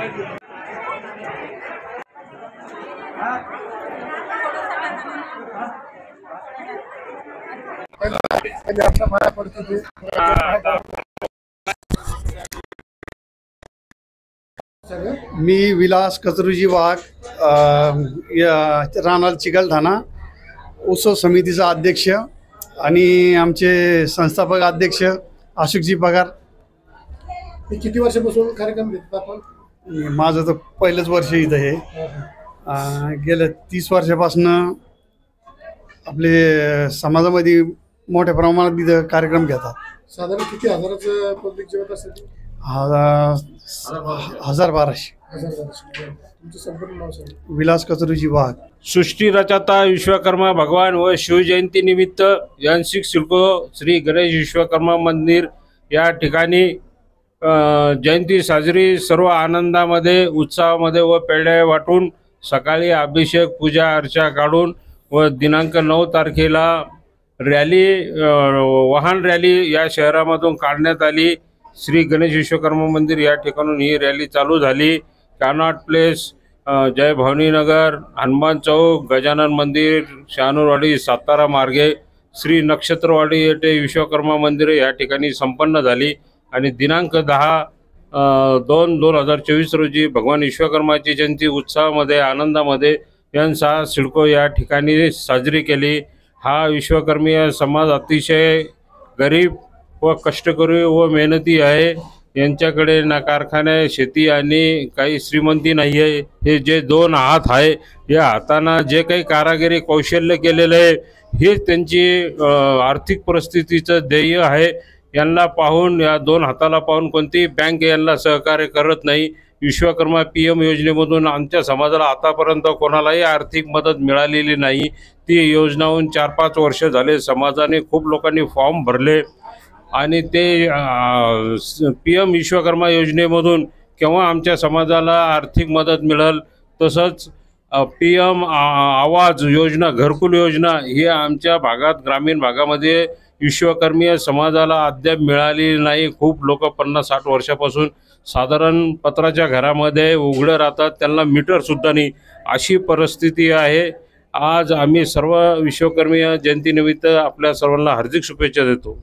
मी विलास कचरुजी वाघ, रानाल चिकलठाणा उत्सव समितीचा अध्यक्ष आणि आमचे संस्थापक अध्यक्ष अशोकजी पगार. किती वर्षापासून कार्यक्रम घेतात आपण? माझं तर पहिलंच वर्ष इथं आहे. गेल्या 30 वर्षापासून आपले समाजामध्ये मोठ्या प्रमाणात इथं कार्यक्रम घेतात. साधारण किती हजाराचं पब्लिक जेवत असेल? 1200. तुमचं संपूर्ण नाव सांगा. विलास कचरुजी वाघ. सृष्टी रचता विश्वकर्मा भगवान व शिवजयंती निमित्त यांशिक सिडको श्री गणेश विश्वकर्मा मंदिर या ठिकाणी जयंती साजरी सर्व आनंदामध्ये उत्साहामध्ये व पेढे वाटून सकाळी अभिषेक पूजा अर्चा काढून व दिनांक 9 तारखेला रॅली वाहन रॅली या शहरामधून काढण्यात आली. श्री गणेश विश्वकर्मा मंदिर या ठिकाणून ही रॅली चालू झाली. कॅनॉट प्लेस, जय भवानी नगर, हनुमान चौक, गजानन मंदिर, शहानूरवाडी, सातारा मार्गे श्री नक्षत्रवाडी येथे विश्वकर्मा मंदिर या ठिकाणी संपन्न झाली आणि दिनांक 10/2/2024 रोजी भगवान विश्वकर्माची जयंती उत्साहामध्ये आनंदामध्ये यांचा सिडको या ठिकाणी साजरी केली. हा विश्वकर्मीय समाज अतिशय गरीब व कष्टकरी व मेहनती आहे. यांच्याकडे ना कारखाने, शेती आणि काही श्रीमंती नाही आहे. हे जे 2 हात आहे या हातांना जे काही कारागिरी कौशल्य केलेलं आहे हेच त्यांची आर्थिक परिस्थितीचं ध्येय आहे. यांना पाहून, या 2 हाताला पाहून कोणतीही बँक यांना सहकार्य करत नाही. विश्वकर्मा PM योजनेमधून आमच्या समाजाला आतापर्यंत कोणालाही आर्थिक मदत मिळालेली नाही. ती योजनाहून 4-5 वर्ष झाले. समाजाने खूप लोकांनी फॉर्म भरले आणि ते PM विश्वकर्मा योजनेमधून केव्हा आमच्या समाजाला आर्थिक मदत मिळेल. तसंच PM आवाज योजना, घरकुल योजना ही आमच्या भागात, ग्रामीण भागामध्ये विश्वकर्मीय समाजाला अद्याप मिळालेली नाही. खूप लोक 50-60 वर्षापासून साधारण पत्राच्या घरामध्ये उघडं राहतात, त्यांना मीटरसुद्धा नाही, अशी परिस्थिती आहे. आज आम्ही सर्व विश्वकर्मीय जयंतीनिमित्त आपल्या सर्वांना हार्दिक शुभेच्छा देतो.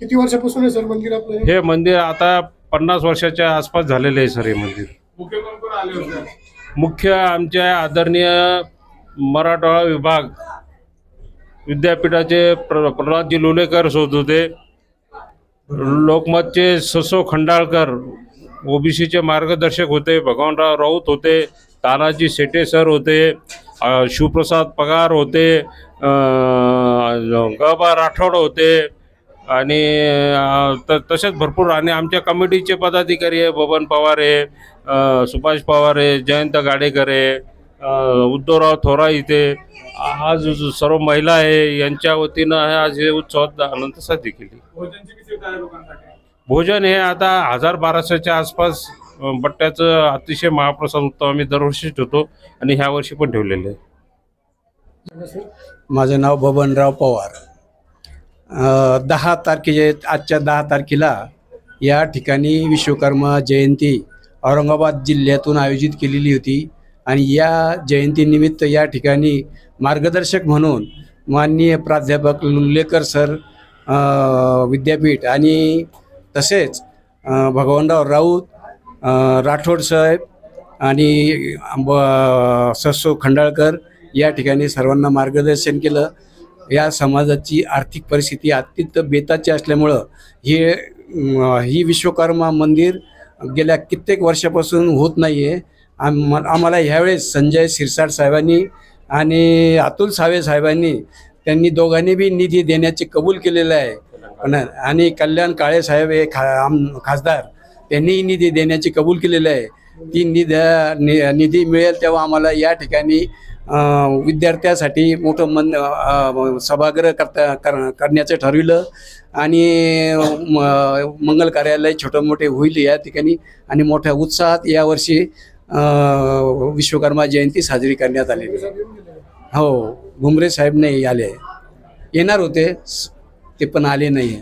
किती वर्षापासून आहे सर मंदिर आपलं? हे मंदिर आता 50 वर्षाच्या आसपास झालेले आहे सर. हे मंदिर मुख्य कोण कोण आले होते? मुख्य आमच्या आदरणीय मराठवाडा विभाग विद्यापीठाचे प्रल्हादजी लोलेकर होते. लोकमतचे ससो खंडाळकर OBCचे मार्गदर्शक होते. भगवानराव राऊत होते. तानाजी शेटे सर होते. शिवप्रसाद पगार होते. गबा राठोड होते आणि तसेच भरपूर. आणि आमच्या कमिटीचे पदाधिकारी आहे, बबन पवार आहे, सुभाष पवार आहे, जयंत गाडेकर आहे, उद्धवराव थोरा इथे. आज सर्व महिला आहे, यांच्या वतीनं आज हे उत्सवात आनंद साजरी केली. भोजन हे आता 1000-1200च्या आसपास बट्ट्याचं अतिशय महाप्रसाद उत्तम आम्ही दरवर्षी ठेवतो आणि ह्या वर्षी पण ठेवलेलं आहे. माझं नाव बबनराव पवार. 10 तारखेच्या, आजच्या 10 तारखेला या ठिकाणी विश्वकर्मा जयंती औरंगाबाद जिल्ह्यातून आयोजित केलेली होती आणि या जयंतीनिमित्त या ठिकाणी मार्गदर्शक म्हणून माननीय प्राध्यापक लोलेकर सर विद्यापीठ आणि तसेच भगवानराव राऊत, राठोड साहेब आणि ससो खंडाळकर या ठिकाणी सर्वांना मार्गदर्शन केलं. या समाजाची आर्थिक परिस्थिती अत्यंत बेताची असल्यामुळं ही विश्वकर्मा मंदिर गेल्या कित्येक वर्षापासून होत नाही आहे. आम्हाला ह्यावेळेस संजय सिरसाट साहेबांनी आणि अतुल सावे साहेबांनी, त्यांनी दोघांनी बी निधी देण्याचे कबूल केलेलं आहे. आणि कल्याण काळे साहेब हे खासदार, त्यांनीही निधी देण्याचे कबूल केलेलं आहे. ती निधी मिळेल तेव्हा आम्हाला या ठिकाणी विद्यार्थ्यासाठी मोठं सभागृह करण्याचं ठरविलं आणि मंगल कार्यालय छोटं मोठे होईल या ठिकाणी. आणि मोठ्या उत्साहात यावर्षी विश्वकर्मा जयंती साजरी करण्यात आली. हो, घुमरे साहेब नाही आले, येणार होते ते पण आले नाही.